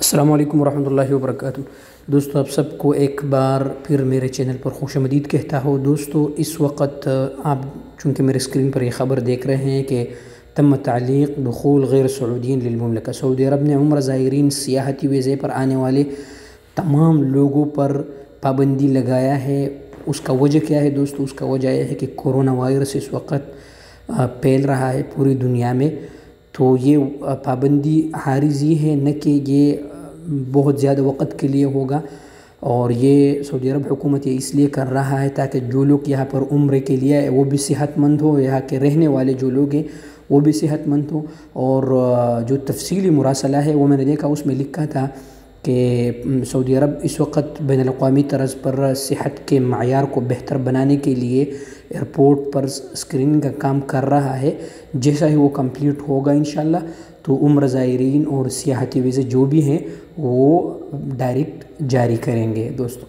السلام علیکم ورحمۃ اللہ وبرکاتہ۔ دوستو آپ سب کو ایک بار پھر میرے چینل پر خوش آمدید کہتا ہوں۔ دوستو اس وقت آپ چونکہ میرے اسکرین پر یہ خبر دیکھ رہے ہیں کہ تم تعلیق دخول غیر سعودین للمملکہ، سعودی عرب نے عمرہ زائرین سیاحتی ویزے پر آنے والے تمام لوگوں پر پابندی لگایا ہے۔ اس کا وجہ کیا ہے دوستو؟ اس کا وجہ یہ ہے کہ کورونا وائرس اس وقت پھیل رہا ہے پوری دنیا میں، تو یہ پابندی عارضی ہے، نہ کہ یہ بہت زیادہ وقت کے لیے ہوگا۔ اور یہ سعودی عرب حکومت یہ اس لیے کر رہا ہے تاکہ جو لوگ یہاں پر عمرے کے لیے آئے وہ بھی صحت مند ہو، یہاں کے رہنے والے جو لوگ ہیں وہ بھی صحت مند ہوں۔ اور جو تفصیلی مراسلہ ہے وہ میں نے دیکھا، اس میں لکھا تھا کہ سعودی عرب اس وقت بین الاقوامی طرز پر صحت کے معیار کو بہتر بنانے کے لیے ایئرپورٹ پر اسکریننگ کا کام کر رہا ہے۔ جیسا ہی وہ کمپلیٹ ہوگا انشاءاللہ تو عمرہ زائرین اور سیاحتی ویزے جو بھی ہیں وہ ڈائریکٹ جاری کریں گے دوستو۔